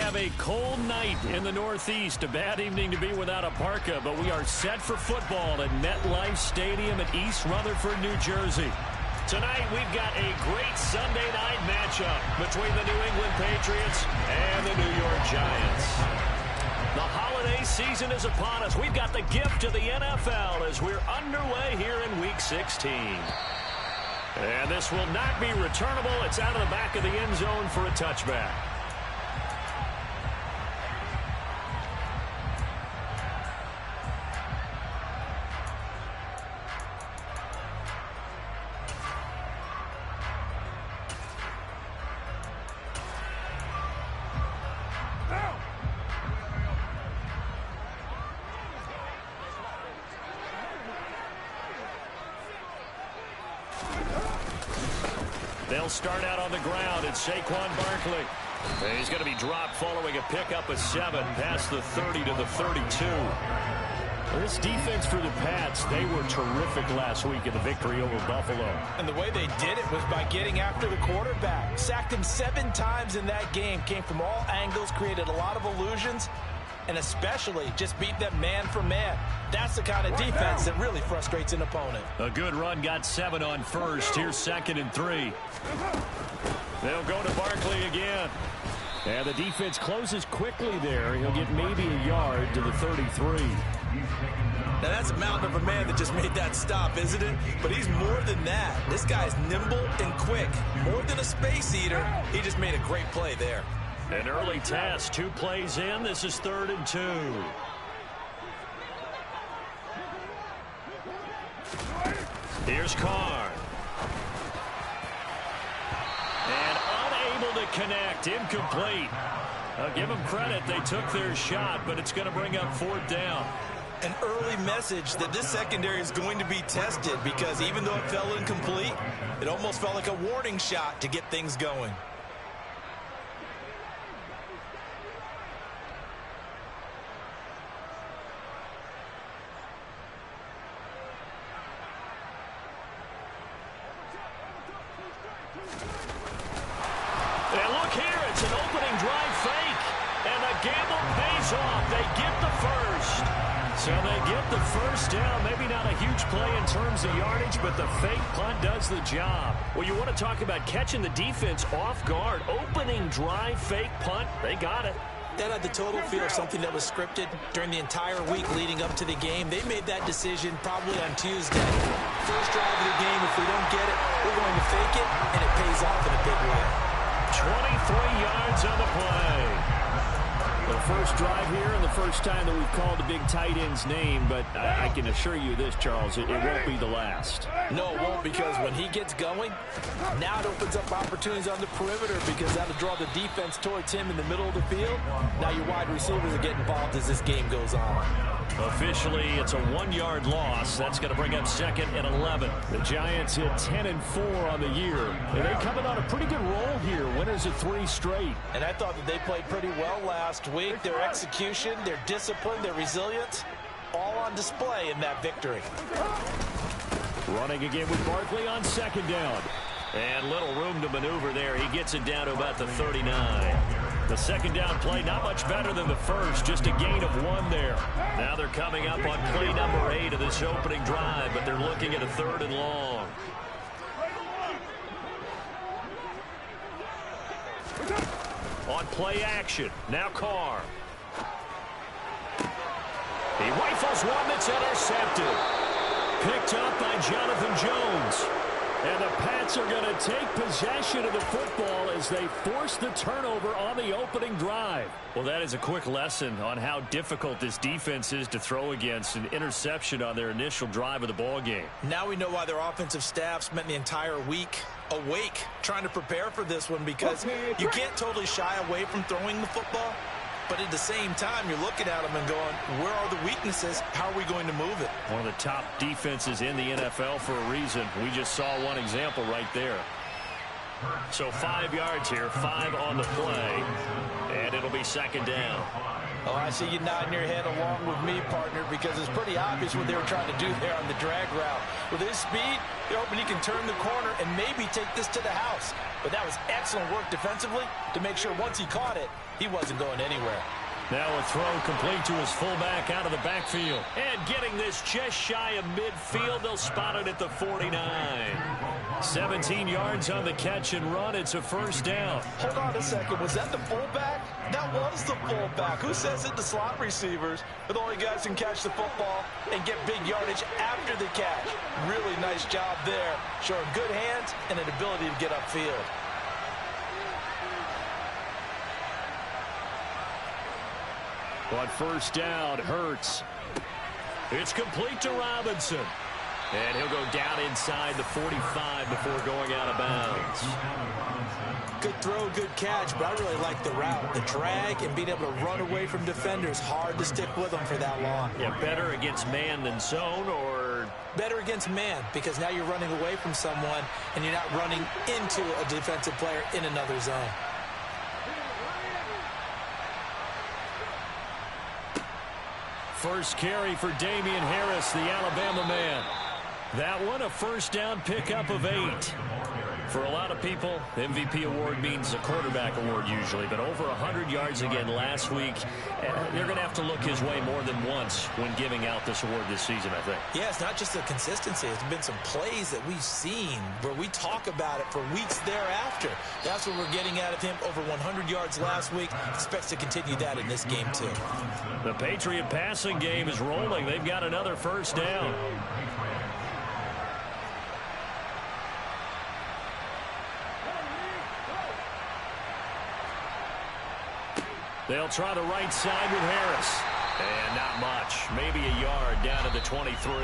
have a cold night in the Northeast. A bad evening to be without a parka, but we are set for football at MetLife Stadium in East Rutherford, New Jersey. Tonight, we've got a great Sunday night matchup between the New England Patriots and the New York Giants. The holiday season is upon us. We've got the gift of the NFL as we're underway here in Week 16. And this will not be returnable. It's out of the back of the end zone for a touchback. They'll start out on the ground. It's Saquon Barkley. And he's going to be dropped following a pickup of 7 past the 30 to the 32. This defense for the Pats, they were terrific last week in the victory over Buffalo. And the way they did it was by getting after the quarterback. Sacked him 7 times in that game. Came from all angles, created a lot of illusions, and especially just beat them man for man. That's the kind of defense that really frustrates an opponent. A good run, got 7 on first. Here's 2nd and 3. They'll go to Barkley again. And the defense closes quickly there. He'll get maybe a yard to the 33. Now that's a mountain of a man that just made that stop, isn't it? But he's more than that. This guy's nimble and quick. More than a space eater, he just made a great play there. An early test, 2 plays in. This is 3rd and 2. Here's Carr. And unable to connect. Incomplete. I'll give them credit. They took their shot, but it's going to bring up 4th down. An early message that this secondary is going to be tested because even though it fell incomplete, it almost felt like a warning shot to get things going. And look here, it's an opening drive fake. And the gamble pays off. They get the first. So they get the first down. Maybe not a huge play in terms of yardage, but the fake punt does the job. Well, you want to talk about catching the defense off guard. Opening drive fake punt, they got it. That had the total feel of something that was scripted during the entire week leading up to the game. They made that decision probably on Tuesday. First drive of the game, if we don't get it, we're going to fake it, and it pays off in a big way. 23 yards on the play. The first drive here and the first time that we've called the big tight end's name, but I can assure you this, Charles, it won't be the last. No, it won't, because when he gets going, now it opens up opportunities on the perimeter because that'll draw the defense towards him in the middle of the field. Now your wide receivers are getting involved as this game goes on. Officially, it's a 1-yard loss. That's going to bring up 2nd and 11. The Giants hit 10 and 4 on the year. And they're coming on a pretty good roll here. Winners of 3 straight. And I thought that they played pretty well last week. Their execution, their discipline, their resilience, all on display in that victory. Running again with Barkley on 2nd down. And little room to maneuver there. He gets it down to about the 39. The 2nd down play, not much better than the first, just a gain of 1 there. Now they're coming up on play number 8 of this opening drive, but they're looking at a 3rd and long. On play action, now Carr. He rifles one that's intercepted. Picked up by Jonathan Jones. And the Pats are going to take possession of the football as they force the turnover on the opening drive. Well, that is a quick lesson on how difficult this defense is to throw against. An interception on their initial drive of the ball game. Now we know why their offensive staff spent the entire week awake trying to prepare for this one, because you can't totally shy away from throwing the football. But at the same time, you're looking at them and going, where are the weaknesses? How are we going to move it? One of the top defenses in the NFL for a reason. We just saw one example right there. So 5 yards here, 5 on the play, and it'll be 2nd down. Oh, I see you nodding your head along with me, partner, because it's pretty obvious what they were trying to do there on the drag route. With his speed, they're hoping he can turn the corner and maybe take this to the house. But that was excellent work defensively to make sure once he caught it, he wasn't going anywhere. Now a throw complete to his fullback out of the backfield. And getting this just shy of midfield, they'll spot it at the 49. 17 yards on the catch and run. It's a first down. Hold on a second. Was that the fullback? That was the fullback. Who says it to slot receivers? But the only guys can catch the football and get big yardage after the catch. Really nice job there. Showing good hands and an ability to get upfield. On first down, Hurts. It's complete to Robinson. And he'll go down inside the 45 before going out of bounds. Good throw, good catch, but I really like the route. The drag and being able to run away from defenders. Hard to stick with them for that long. Yeah, better against man than zone, or? Better against man, because now you're running away from someone and you're not running into a defensive player in another zone. First carry for Damian Harris, the Alabama man. That one, a first down pickup of 8. For a lot of people, MVP award means a quarterback award usually, but over 100 yards again last week. They're going to have to look his way more than once when giving out this award this season, I think. Yeah, it's not just the consistency. It's been some plays that we've seen where we talk about it for weeks thereafter. That's what we're getting out of him. Over 100 yards last week. Expects to continue that in this game, too. The Patriot passing game is rolling. They've got another first down. They'll try the right side with Harris. And not much. Maybe a yard down to the 23.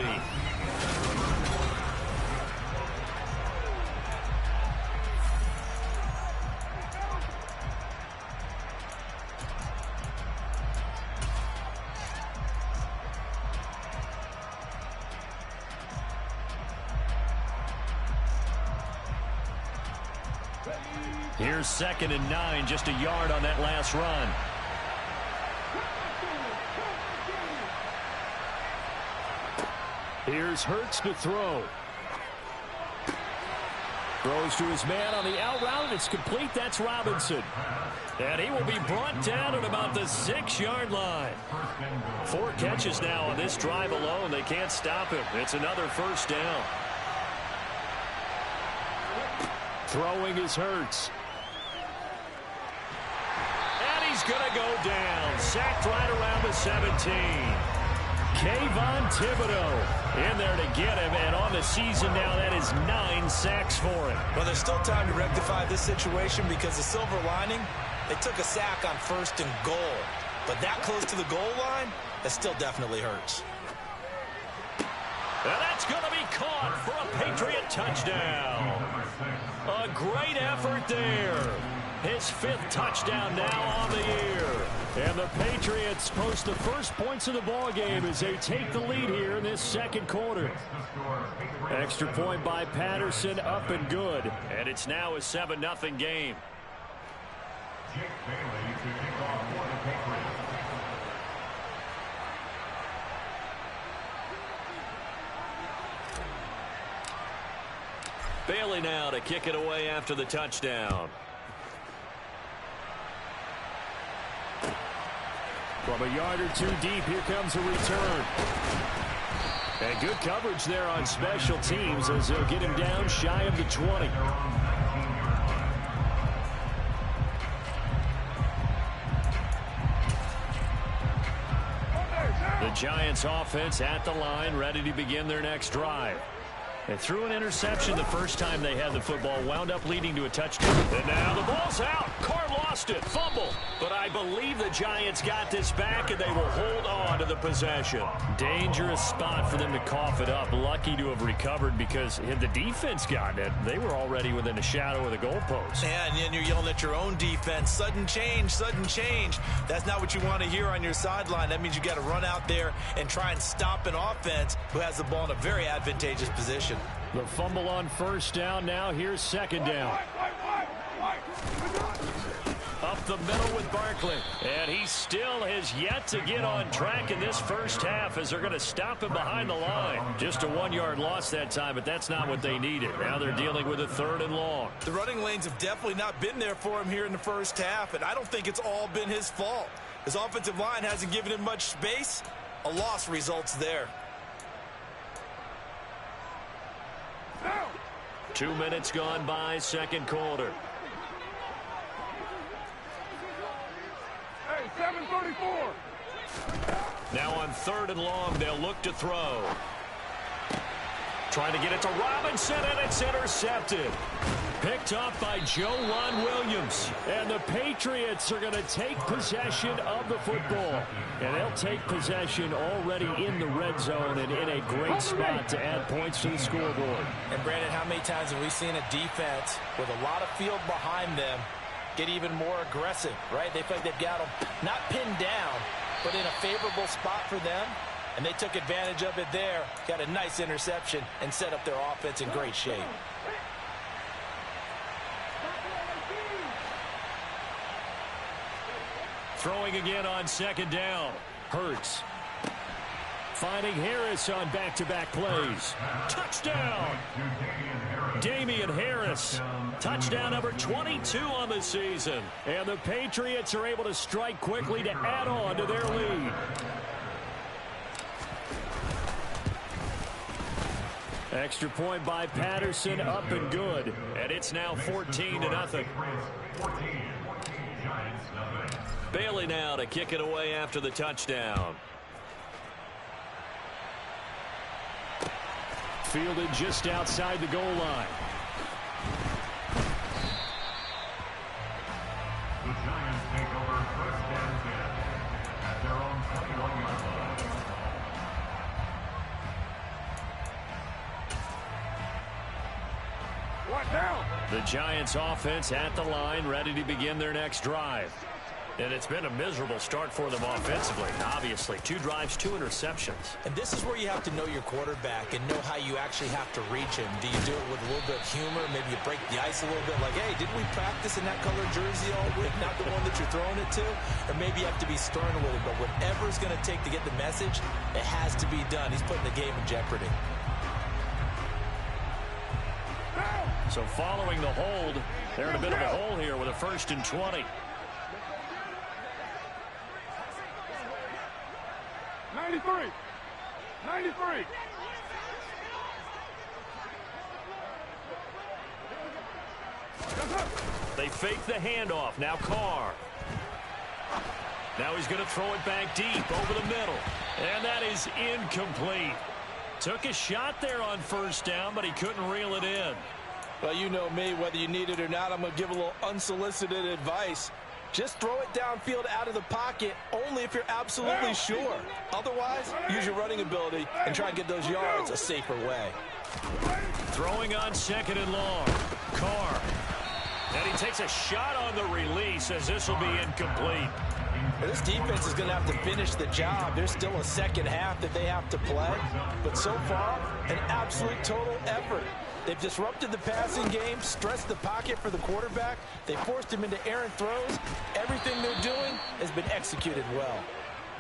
Here's 2nd and 9, just a yard on that last run. Here's Hurts to throw. Throws to his man on the out route. It's complete. That's Robinson. And he will be brought down at about the 6-yard line. 4 catches now on this drive alone. They can't stop him. It's another first down. Throwing is Hurts. And he's going to go down. Sacked right around the 17. Kayvon Thibodeau in there to get him, and on the season now, that is 9 sacks for him. Well, there's still time to rectify this situation because the silver lining, they took a sack on 1st and goal. But that close to the goal line, that still definitely hurts. And that's going to be caught for a Patriot touchdown. A great effort there. His 5th touchdown now on the year. And the Patriots post the first points of the ball game as they take the lead here in this 2nd quarter. Extra point by Patterson, up and good. And it's now a 7-0 game. Bailey now to kick it away after the touchdown. From a yard or 2 deep, here comes a return. And good coverage there on special teams as they'll get him down shy of the 20. The Giants offense at the line, ready to begin their next drive. And threw an interception the first time they had the football, wound up leading to a touchdown. And now the ball's out. Carr lost it. Fumble. But I believe the Giants got this back, and they will hold on to the possession. Dangerous spot for them to cough it up. Lucky to have recovered because had the defense gotten it, they were already within a shadow of the goalpost. Yeah, and then you're yelling at your own defense. Sudden change, sudden change. That's not what you want to hear on your sideline. That means you got to run out there and try and stop an offense who has the ball in a very advantageous position. The fumble on first down. Now here's 2nd down. Up up the middle with Barkley. And he still has yet to get on track in this first half as they're going to stop him behind the line. Just a 1-yard loss that time, but that's not what they needed. Now they're dealing with a 3rd and long. The running lanes have definitely not been there for him here in the first half, and I don't think it's all been his fault. His offensive line hasn't given him much space. A loss results there. 2 minutes gone by, second quarter. Hey, 7:34. Now on 3rd and long, they'll look to throw. Trying to get it to Robinson, and it's intercepted. Picked off by Joejuan Williams. And the Patriots are going to take possession of the football. And they'll take possession already in the red zone and in a great spot to add points to the scoreboard. And, Brandon, how many times have we seen a defense with a lot of field behind them get even more aggressive, right? They feel like they've got them not pinned down, but in a favorable spot for them. And they took advantage of it there, got a nice interception, and set up their offense in great shape. Throwing again on 2nd down. Hurts. Finding Harris on back-to-back plays. Touchdown! Damian Harris. Touchdown number 22 on the season. And the Patriots are able to strike quickly to add on to their lead. Extra point by Patterson, up and good. And it's now 14-0. Bailey now to kick it away after the touchdown. Fielded just outside the goal line. The Giants take over 1st and 10 at their own 21-yard line. What now? The Giants offense at the line, ready to begin their next drive. And it's been a miserable start for them offensively. Obviously, 2 drives, 2 interceptions. And this is where you have to know your quarterback and know how you actually have to reach him. Do you do it with a little bit of humor? Maybe you break the ice a little bit like, hey, didn't we practice in that color jersey all week? Not the one that you're throwing it to? Or maybe you have to be stern with him. But whatever it's going to take to get the message, it has to be done. He's putting the game in jeopardy. So following the hold, they're in a bit of a hole here with a 1st and 20. 93. 93. They fake the handoff. Now Carr. Now he's going to throw it back deep over the middle. And that is incomplete. Took a shot there on 1st down, but he couldn't reel it in. Well, you know me, whether you need it or not, I'm going to give a little unsolicited advice. Just throw it downfield out of the pocket only if you're absolutely sure. Otherwise, use your running ability and try and get those yards a safer way. Throwing on 2nd and long. Carr. And he takes a shot on the release as this will be incomplete. This defense is going to have to finish the job. There's still a second half that they have to play. But so far, an absolute total effort. They've disrupted the passing game, stressed the pocket for the quarterback. They forced him into errant throws. Everything they're doing has been executed well.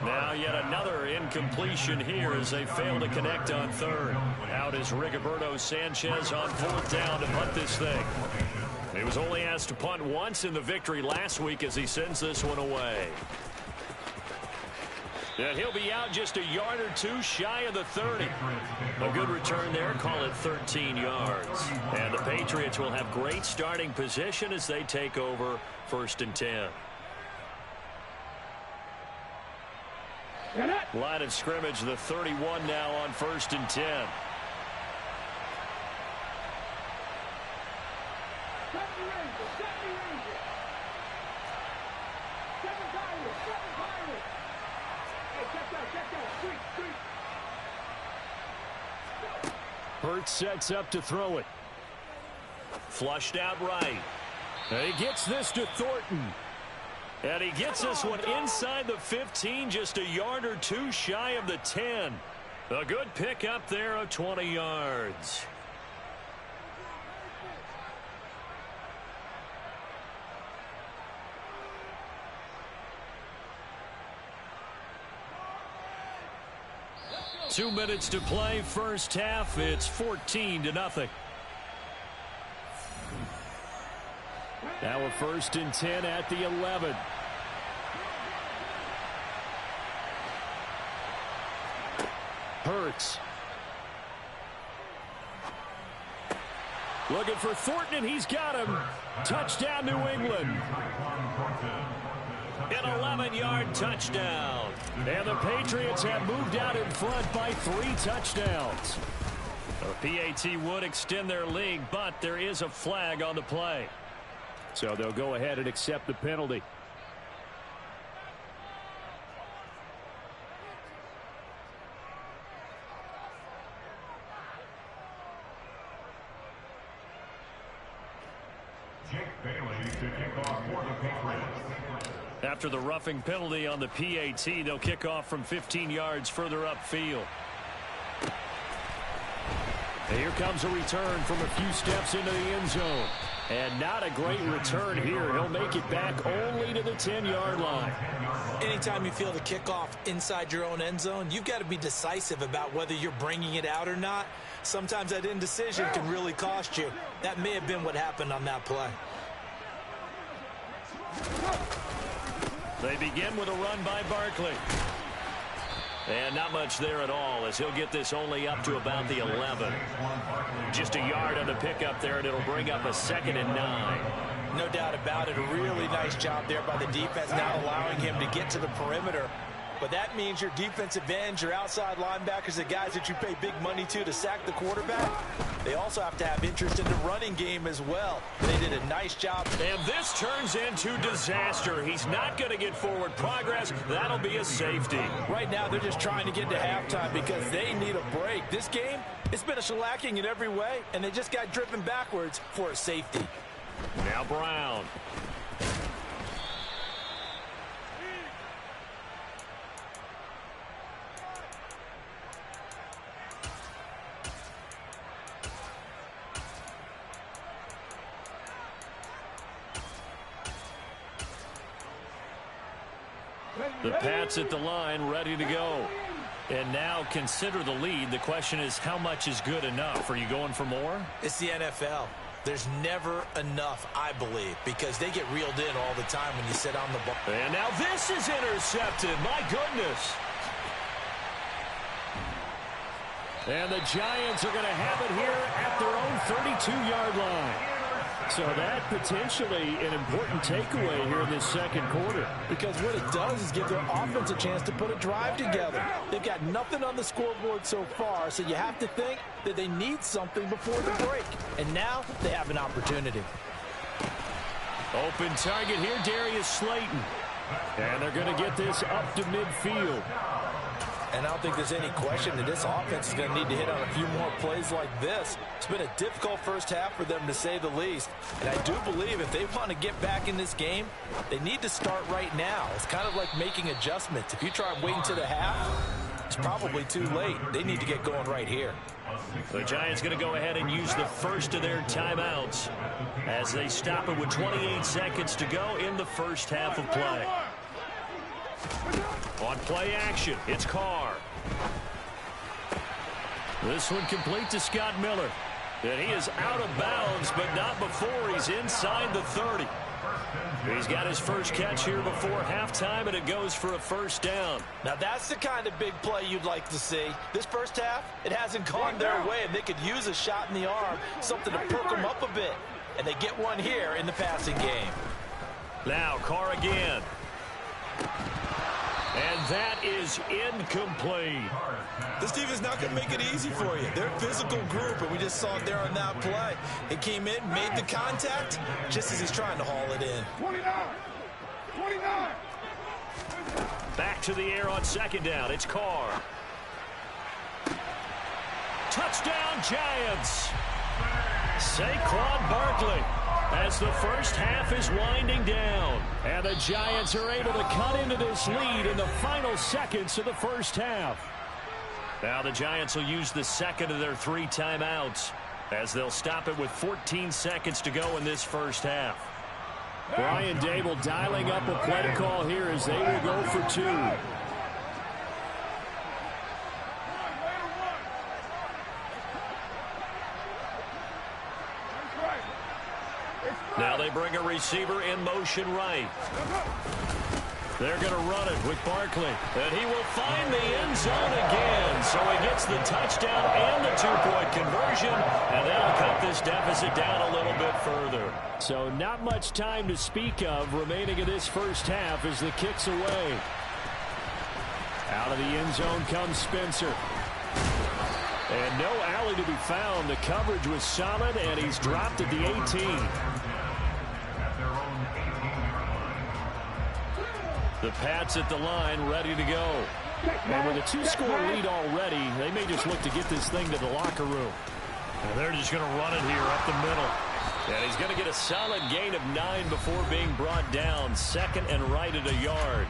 Now yet another incompletion here as they fail to connect on 3rd. Out is Rigoberto Sanchez on 4th down to punt this thing. He was only asked to punt once in the victory last week as he sends this one away. And he'll be out just a yard or 2 shy of the 30. A good return there, call it 13 yards. And the Patriots will have great starting position as they take over 1st and 10. Line of scrimmage, the 31 now on 1st and 10. Hurts sets up to throw it. Flushed out right. And he gets this to Thornton. And he gets this one inside the 15, just a yard or 2 shy of the 10. A good pick up there of 20 yards. 2 minutes to play, first half. It's 14-0. Now a 1st and 10 at the 11. Hurts. Looking for Thornton, and he's got him. Touchdown, New England. An 11-yard touchdown. And the Patriots have moved out in front by 3 touchdowns. The PAT would extend their lead, but there is a flag on the play. So they'll go ahead and accept the penalty. After the roughing penalty on the PAT, they'll kick off from 15 yards further upfield. And here comes a return from a few steps into the end zone. And not a great return here. He'll make it back only to the 10-yard line. Anytime you feel the kickoff inside your own end zone, you've got to be decisive about whether you're bringing it out or not. Sometimes that indecision can really cost you. That may have been what happened on that play. They begin with a run by Barkley. And not much there at all, as he'll get this only up to about the 11. Just a yard on the pickup there, and it'll bring up a 2nd and 9. No doubt about it. A really nice job there by the defense, not allowing him to get to the perimeter. But that means your defensive ends, your outside linebackers, the guys that you pay big money to sack the quarterback, they also have to have interest in the running game as well. They did a nice job. And this turns into disaster. He's not going to get forward progress. That'll be a safety. Right now, they're just trying to get to halftime because they need a break. This game, it's been a shellacking in every way, and they just got driven backwards for a safety. Now Brown. The Pats at the line, ready to go. And now consider the lead. The question is, how much is good enough? Are you going for more? It's the NFL. There's never enough, I believe, because they get reeled in all the time when you sit on the ball. And now this is intercepted. My goodness. And the Giants are going to have it here at their own 32-yard line. So that potentially an important takeaway here in this second quarter. Because what it does is give their offense a chance to put a drive together. They've got nothing on the scoreboard so far, so you have to think that they need something before the break. And now they have an opportunity. Open target here, Darius Slayton. And they're going to get this up to midfield. And I don't think there's any question that this offense is going to need to hit on a few more plays like this. It's been a difficult first half for them, to say the least. And I do believe if they want to get back in this game, they need to start right now. It's kind of like making adjustments. If you try waiting to the half, it's probably too late. They need to get going right here. The Giants going to go ahead and use the first of their timeouts as they stop it with 28 seconds to go in the first half of play. On play action, it's Carr. This one complete to Scott Miller. And he is out of bounds, but not before he's inside the 30. He's got his first catch here before halftime, and it goes for a first down. Now that's the kind of big play you'd like to see. This first half, it hasn't gone their way, and they could use a shot in the arm, something to perk them up a bit. And they get one here in the passing game. Now Carr again. And that is incomplete. This team is not going to make it easy for you. They're a physical group, and we just saw it there on that play. It came in, made the contact, just as he's trying to haul it in. 29. Back to the air on second down. It's Carr. Touchdown, Giants. Saquon Barkley. As the first half is winding down. And the Giants are able to cut into this lead in the final seconds of the first half. Now the Giants will use the second of their 3 timeouts as they'll stop it with 14 seconds to go in this first half. Brian Dable dialing up a play call here as they will go for 2. Now they bring a receiver in motion right. They're going to run it with Barkley. And he will find the end zone again. So he gets the touchdown and the 2-point conversion. And that'll cut this deficit down a little bit further. So not much time to speak of remaining in this first half as the kick's away. Out of the end zone comes Spencer. And no alley to be found. The coverage was solid, and he's dropped at the 18. The Pats at the line, ready to go. And with a 2-score lead already, they may just look to get this thing to the locker room. And they're just going to run it here up the middle. And he's going to get a solid gain of 9 before being brought down. Second and right at a yard.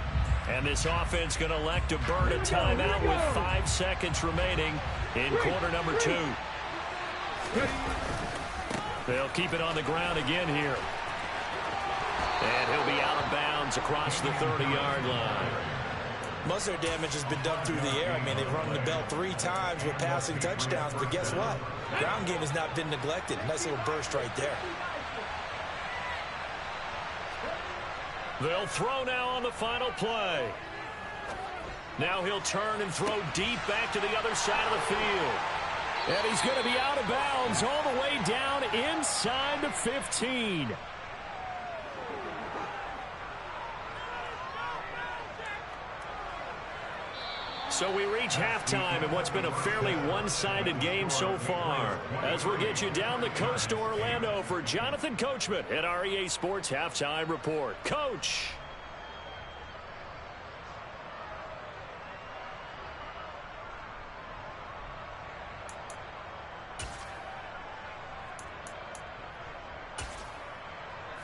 And this offense going to elect to burn a timeout with 5 seconds remaining in quarter number 2. They'll keep it on the ground again here. And he'll be out of bounds across the 30-yard line. Most of their damage has been done through the air. I mean, they've rung the bell 3 times with passing touchdowns, but guess what? Ground game has not been neglected. Nice little burst right there. They'll throw now on the final play. Now he'll turn and throw deep back to the other side of the field. And he's going to be out of bounds all the way down inside the 15. So we reach halftime in what's been a fairly one-sided game so far. As we'll get you down the coast to Orlando for Jonathan Coachman at our EA Sports Halftime Report. Coach!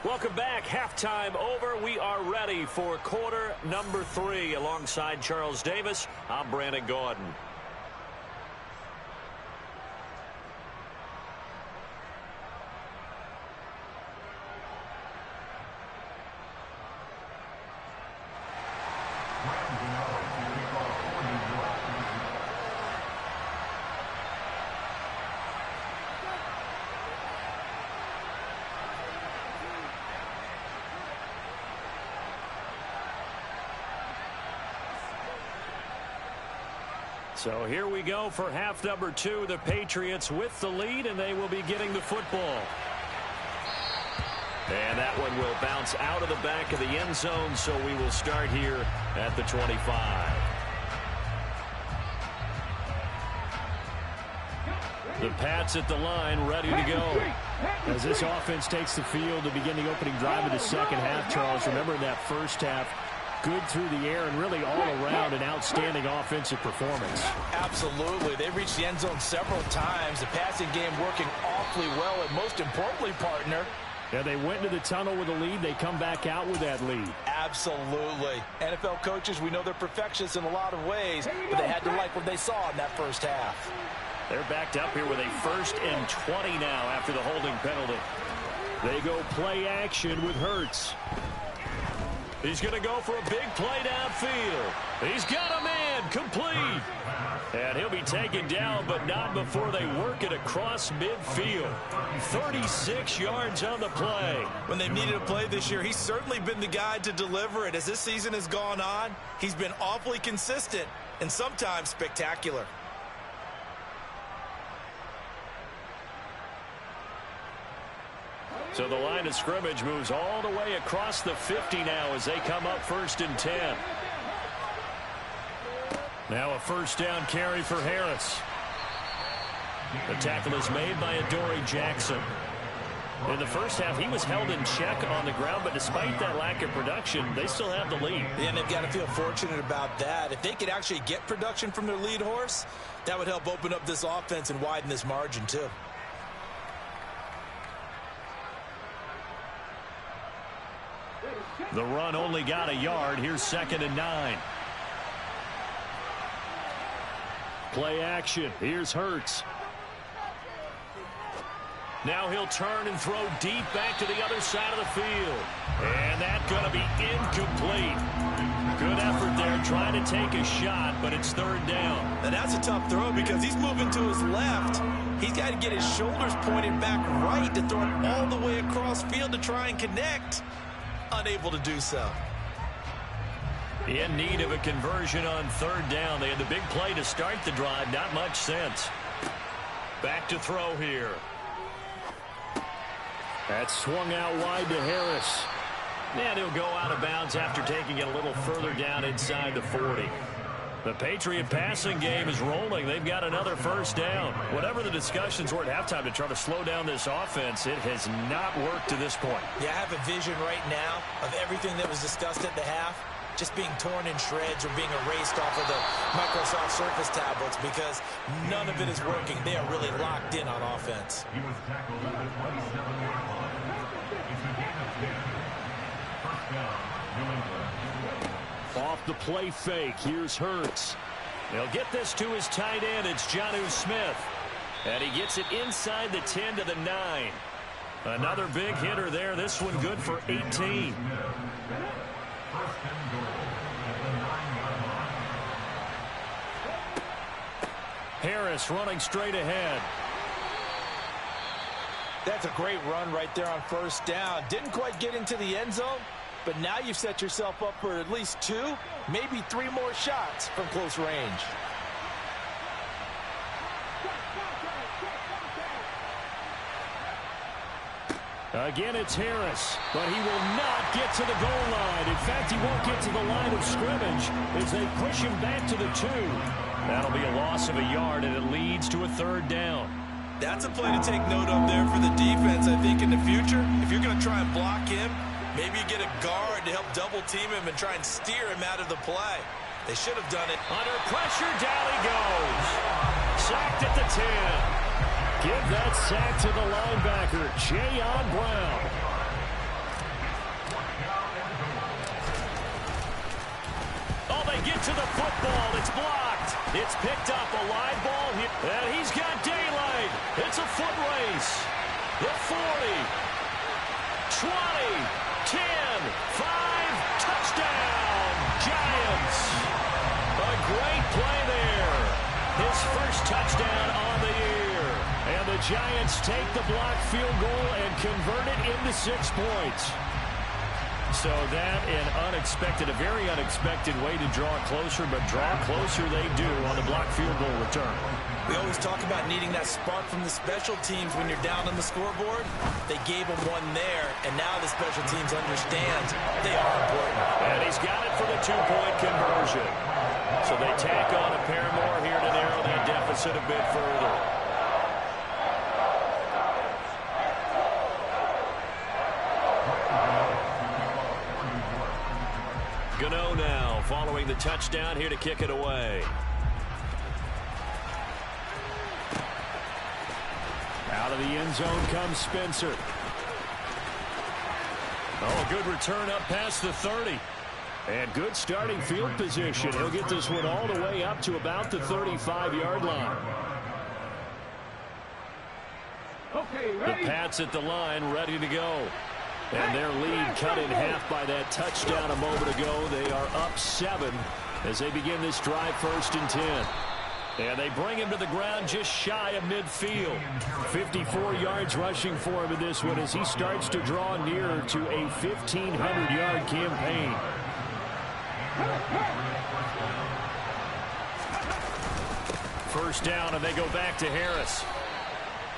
Welcome back. Halftime over. We are ready for quarter number 3. Alongside Charles Davis, I'm Brandon Gordon. So here we go for half number 2. The Patriots with the lead, and they will be getting the football. And that one will bounce out of the back of the end zone, so we will start here at the 25. The Pats at the line, ready to go. As this offense takes the field to begin the opening drive of the second half, Charles, remember in that first half, good through the air and really all around an outstanding offensive performance. Absolutely. They reached the end zone several times. The passing game working awfully well, and most importantly, partner. Yeah, they went into the tunnel with a lead. They come back out with that lead. Absolutely. NFL coaches, we know they're perfectionists in a lot of ways, but they had to like what they saw in that first half. They're backed up here with a 1st and 20 now after the holding penalty. They go play action with Hurts. He's going to go for a big play downfield. He's got a man, complete. And he'll be taken down, but not before they work it across midfield. 36 yards on the play. When they've needed a play this year, he's certainly been the guy to deliver it. As this season has gone on, he's been awfully consistent and sometimes spectacular. So the line of scrimmage moves all the way across the 50 now as they come up 1st and 10. Now a 1st down carry for Harris. The tackle is made by Adoree Jackson. In the first half, he was held in check on the ground, but despite that lack of production, they still have the lead. Yeah, and they've got to feel fortunate about that. If they could actually get production from their lead horse, that would help open up this offense and widen this margin too. The run only got a yard. Here's 2nd and 9. Play action. Here's Hurts. Now he'll turn and throw deep back to the other side of the field. And that's going to be incomplete. Good effort there trying to take a shot, but it's 3rd down. And that's a tough throw because he's moving to his left. He's got to get his shoulders pointed back right to throw it all the way across across field to try and connect. Unable to do so. In need of a conversion on 3rd down. They had the big play to start the drive. Not much sense. Back to throw here. That's swung out wide to Harris. And he'll go out of bounds after taking it a little further down inside the 40. The Patriot passing game is rolling. They've got another 1st down. Whatever the discussions were at halftime to try to slow down this offense, it has not worked to this point. Yeah, I have a vision right now of everything that was discussed at the half just being torn in shreds or being erased off of the Microsoft Surface tablets because none of it is working. They are really locked in on offense. He was tackled at the 27-yard line. It's a gain of 10. 1st down, New England. Off the play fake, here's Hurts. He'll get this to his tight end. It's Jonnu Smith. And he gets it inside the 10 to the 9. Another big hitter there. This one good for 18. 1st and goal at the 9-yard line. Harris running straight ahead. That's a great run right there on 1st down. Didn't quite get into the end zone, but now you've set yourself up for at least 2, maybe 3 more shots from close range. Again, it's Harris, but he will not get to the goal line. In fact, he won't get to the line of scrimmage as they push him back to the 2. That'll be a loss of a yard, and it leads to a 3rd down. That's a play to take note of there for the defense, I think, in the future. If you're going to try and block him, maybe you get a guard to help double-team him and try and steer him out of the play. They should have done it. Under pressure, down he goes. Sacked at the 10. Give that sack to the linebacker, Jayon Brown. Oh, they get to the football. It's blocked. It's picked up. A live ball here. And he's got daylight. It's a foot race. The 40. 20. 10. 5. Touchdown. Giants. A great play there. His first touchdown on the year. And the Giants take the blocked field goal and convert it into 6 points. So that a very unexpected way to draw closer, but draw closer they do on the blocked field goal return. We always talk about needing that spark from the special teams when you're down on the scoreboard. They gave them one there, and now the special teams understands they are important. And he's got it for the 2-point conversion. So they tack on a pair more here to narrow that deficit a bit further. Gano now following the touchdown here to kick it away. Out of the end zone comes Spencer. Oh, a good return up past the 30. And good starting field position. He'll get this one all the way up to about the 35-yard line. The Pats at the line, ready to go. And their lead cut in half by that touchdown a moment ago. They are up 7 as they begin this drive 1st and 10. And they bring him to the ground just shy of midfield. 54 yards rushing for him in this one as he starts to draw nearer to a 1,500-yard campaign. First down, and they go back to Harris.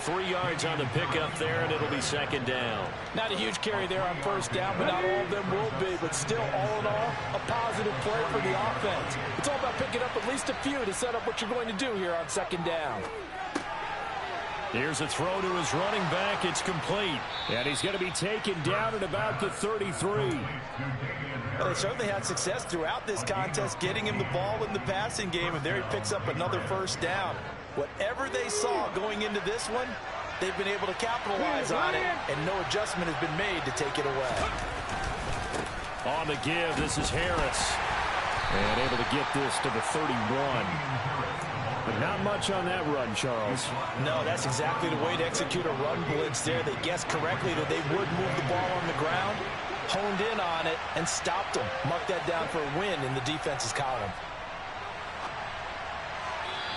3 yards on the pickup there, and it'll be 2nd down. Not a huge carry there on 1st down, but not all of them will be. But still, all in all, a positive play for the offense. It's all about picking up at least a few to set up what you're going to do here on 2nd down. Here's a throw to his running back. It's complete. And he's going to be taken down at about the 33. Well, they certainly had success throughout this contest, getting him the ball in the passing game, and there he picks up another 1st down. Whatever they saw going into this one, they've been able to capitalize on it, and no adjustment has been made to take it away. On the give, this is Harris. And able to get this to the 31. But not much on that run, Charles. No, that's exactly the way to execute a run blitz there. They guessed correctly that they would move the ball on the ground, honed in on it, and stopped them. Mark that down for a win in the defense's column.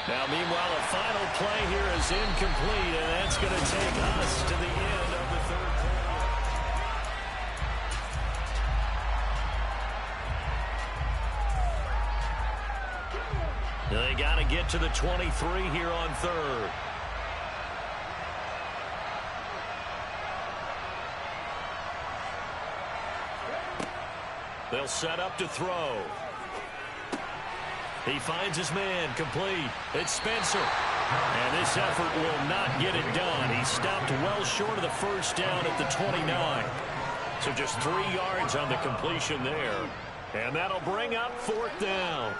Now, meanwhile, a final play here is incomplete, and that's going to take us to the end of the 3rd quarter. They got to get to the 23 here on third. They'll set up to throw. He finds his man, complete. It's Spencer. And this effort will not get it done. He stopped well short of the first down at the 29. So just 3 yards on the completion there. And that'll bring up fourth down.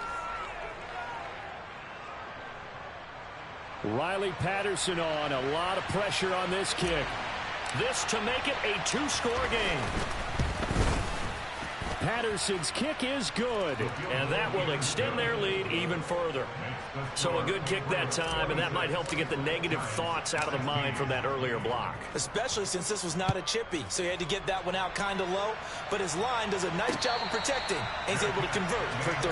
Riley Patterson on. A lot of pressure on this kick. This to make it a 2-score game. Patterson's kick is good. And that will extend their lead even further. So a good kick that time, and that might help to get the negative thoughts out of the mind from that earlier block. Especially since this was not a chippy, so he had to get that one out kind of low. But his line does a nice job of protecting, and he's able to convert for 3.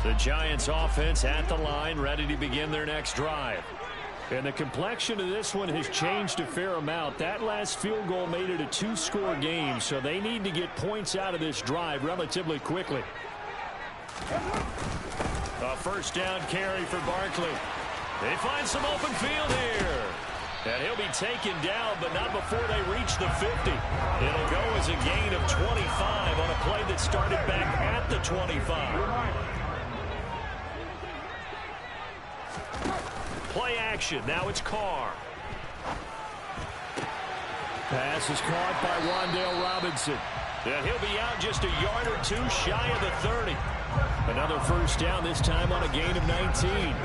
The Giants offense at the line, ready to begin their next drive. And the complexion of this one has changed a fair amount. That last field goal made it a 2-score game, so they need to get points out of this drive relatively quickly. A first down carry for Barkley. They find some open field here. And he'll be taken down, but not before they reach the 50. It'll go as a gain of 25 on a play that started back at the 25. Play action. Now it's Carr. Pass is caught by Wan'Dale Robinson. And he'll be out just a yard or 2 shy of the 30. Another first down, this time on a gain of 19.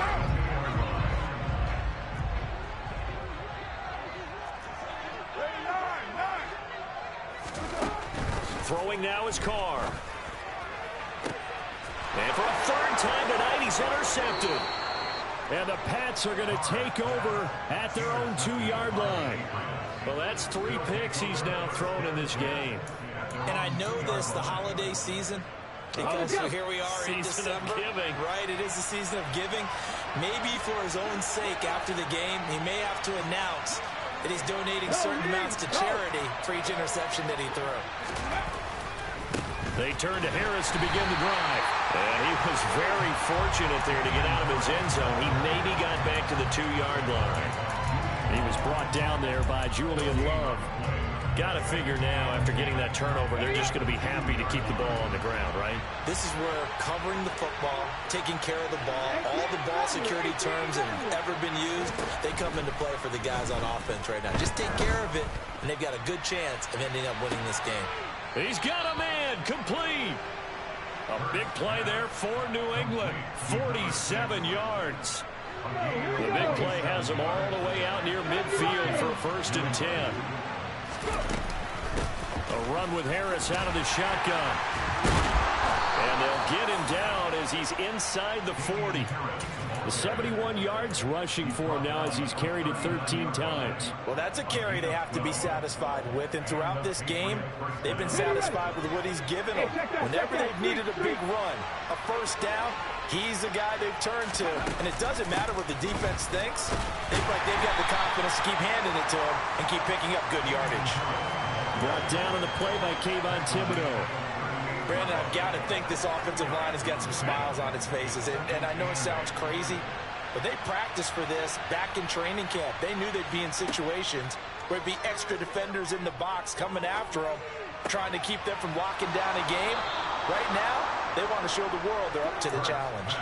Throwing now is Carr. And for a third time tonight, he's intercepted. And the Pats are going to take over at their own 2-yard line. Well, that's 3 picks he's now thrown in this game. And I know this, the holiday season, because here we are in December. Giving. Right, it is the season of giving. Maybe for his own sake after the game, he may have to announce that he's donating certain amounts to charity for each interception that he threw. They turn to Harris to begin the drive. And he was very fortunate there to get out of his end zone. He maybe got back to the 2-yard line. He was brought down there by Julian Love. Got to figure now, after getting that turnover, they're just going to be happy to keep the ball on the ground, right? This is where covering the football, taking care of the ball, all the ball security terms that have ever been used, they come into play for the guys on offense right now. Just take care of it, and they've got a good chance of ending up winning this game. He's got a man, complete. A big play there for New England, 47 yards. The big play has them all the way out near midfield for first and 10. A run with Harris out of the shotgun. And they'll get him down as he's inside the 40. The 71 yards rushing for him now as he's carried it 13 times. Well, that's a carry they have to be satisfied with. And throughout this game, they've been satisfied with what he's given them. Whenever they've needed a big run, a first down, he's the guy they've turned to. And it doesn't matter what the defense thinks. They've got the confidence to keep handing it to him and keep picking up good yardage. Brought down on the play by Kayvon Thibodeau. Brandon, I've got to think this offensive line has got some smiles on its faces. And I know it sounds crazy, but they practiced for this back in training camp. They knew they'd be in situations where it'd be extra defenders in the box coming after them, trying to keep them from locking down a game. Right now, they want to show the world they're up to the challenge.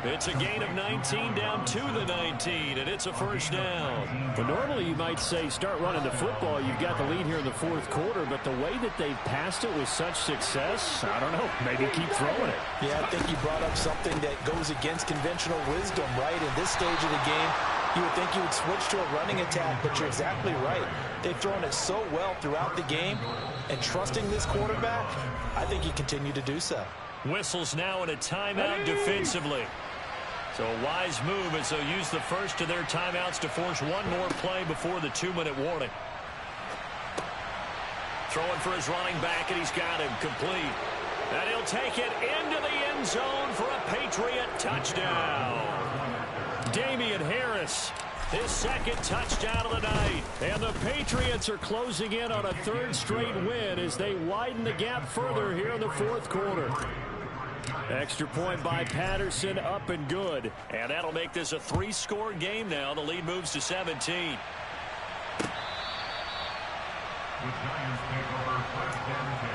It's a gain of 19 down to the 19, and it's a first down. But normally you might say start running the football. You've got the lead here in the fourth quarter, but the way that they've passed it with such success, I don't know, maybe keep throwing it. Yeah, I think you brought up something that goes against conventional wisdom, right? In this stage of the game, you would think you would switch to a running attack, but you're exactly right. They've thrown it so well throughout the game, and trusting this quarterback, I think you continue to do so. Whistles now in a timeout defensively. So a wise move as they'll use the first of their timeouts to force one more play before the 2-minute warning. Throwing for his running back, and he's got him complete. And he'll take it into the end zone for a Patriot touchdown. Damian Harris, his second touchdown of the night. And the Patriots are closing in on a third straight win as they widen the gap further here in the fourth quarter. Extra point by Patterson, up and good. And that'll make this a 3-score game now. The lead moves to 17. The Giants take over first and 10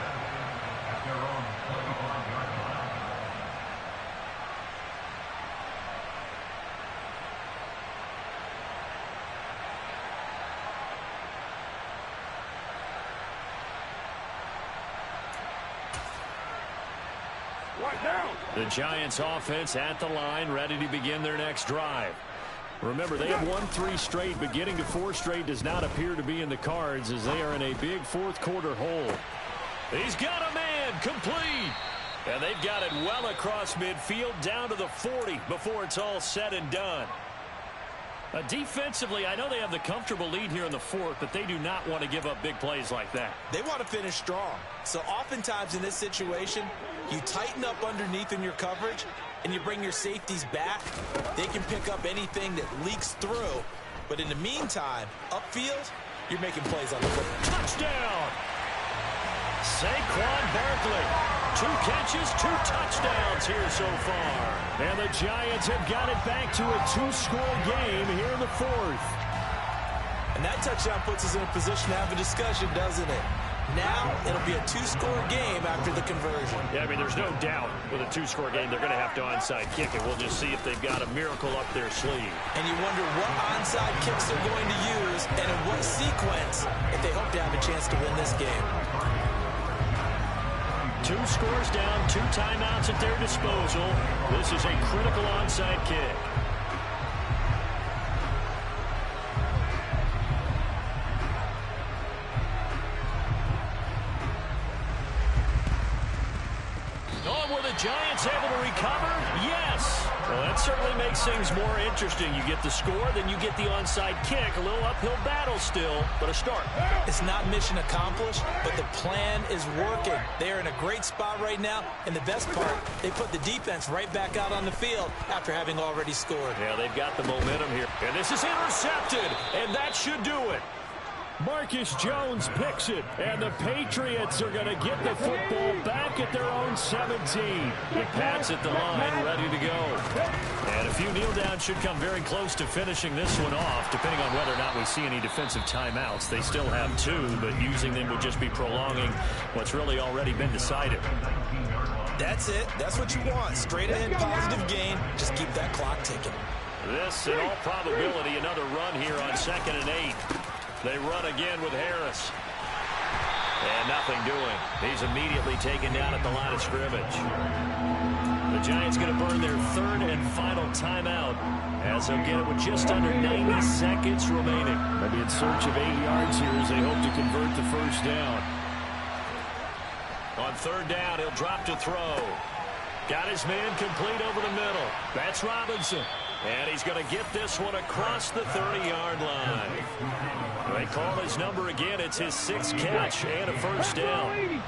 at their own 25-yard line. The Giants offense at the line, ready to begin their next drive. Remember, they have won 3 straight, but getting to 4 straight does not appear to be in the cards as they are in a big fourth quarter hole. He's got a man complete. And they've got it well across midfield down to the 40 before it's all said and done. Defensively, I know they have the comfortable lead here in the fourth, but they do not want to give up big plays like that. They want to finish strong. So oftentimes in this situation, you tighten up underneath in your coverage, and you bring your safeties back. They can pick up anything that leaks through. But in the meantime, upfield, you're making plays on the football. Touchdown! Saquon Barkley. 2 catches, 2 touchdowns here so far. And the Giants have got it back to a 2-score game here in the fourth. And that touchdown puts us in a position to have a discussion, doesn't it? Now it'll be a 2-score game after the conversion. Yeah, I mean, there's no doubt with a 2-score game they're going to have to onside kick it. We'll just see if they've got a miracle up their sleeve. And you wonder what onside kicks they're going to use and in what sequence if they hope to have a chance to win this game. 2 scores down, 2 timeouts at their disposal. This is a critical onside kick. Oh, were the Giants able to recover? Yes. Well, that certainly makes things more interesting. You get the score, then you get the onside kick. A little uphill battle still, but a start. It's not mission accomplished, but the plan is working. They're in a great spot right now, and the best part, they put the defense right back out on the field after having already scored. Yeah, they've got the momentum here. And this is intercepted, and that should do it. Marcus Jones picks it, and the Patriots are going to get the football back at their own 17. The Pats at the line, ready to go. And a few kneel downs should come very close to finishing this one off, depending on whether or not we see any defensive timeouts. They still have 2, but using them would just be prolonging what's really already been decided. That's it. That's what you want. Straight ahead positive gain. Just keep that clock ticking. This, in all probability, another run here on 2nd and 8. They run again with Harris. And nothing doing. He's immediately taken down at the line of scrimmage. The Giants going to burn their 3rd and final timeout as they'll get it with just under 90 seconds remaining. Maybe in search of 8 yards here as they hope to convert the first down. On 3rd down, he'll drop to throw. Got his man complete over the middle. That's Robinson. And he's going to get this one across the 30-yard line. They call his number again. It's his 6th catch and a first down.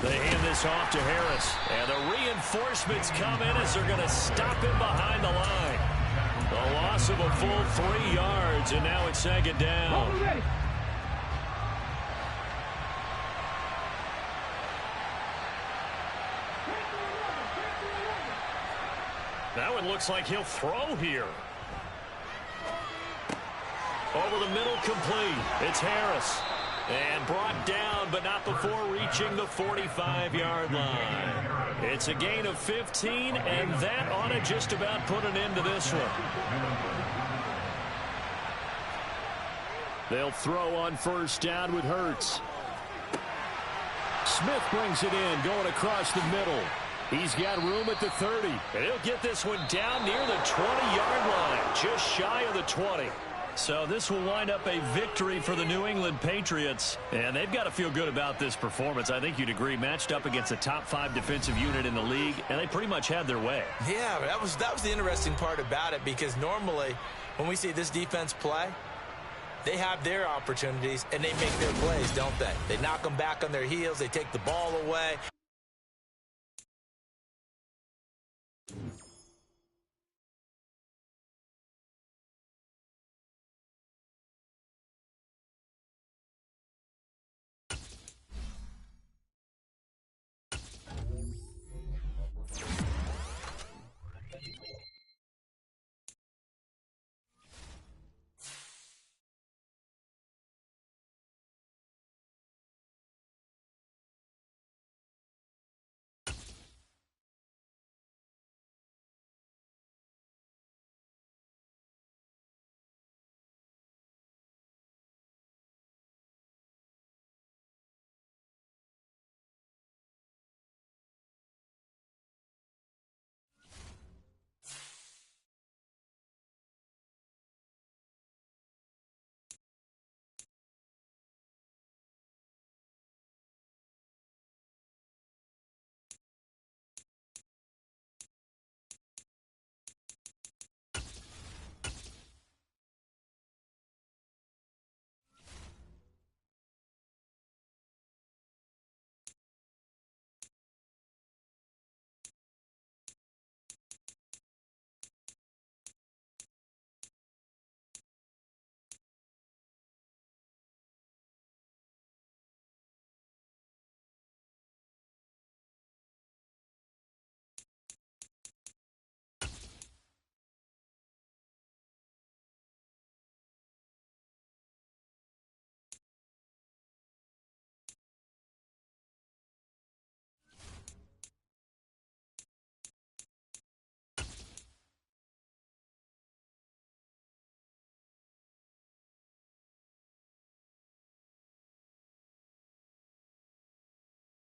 They hand this off to Harris. And the reinforcements come in as they're going to stop him behind the line. A loss of a full 3 yards, and now it's 2nd down. That one looks like he'll throw here. Over the middle, complete. It's Harris. And brought down, but not before reaching the 45-yard line. It's a gain of 15, and that ought to just about put an end to this one. They'll throw on 1st down with Hurts. Smith brings it in, going across the middle. He's got room at the 30. And he'll get this one down near the 20-yard line, just shy of the 20. So this will wind up a victory for the New England Patriots. And they've got to feel good about this performance. I think you'd agree, matched up against a top 5 defensive unit in the league, and they pretty much had their way. Yeah, that was the interesting part about it, because normally when we see this defense play, They have their opportunities, and they make their plays, don't they? They knock them back on their heels. They take the ball away.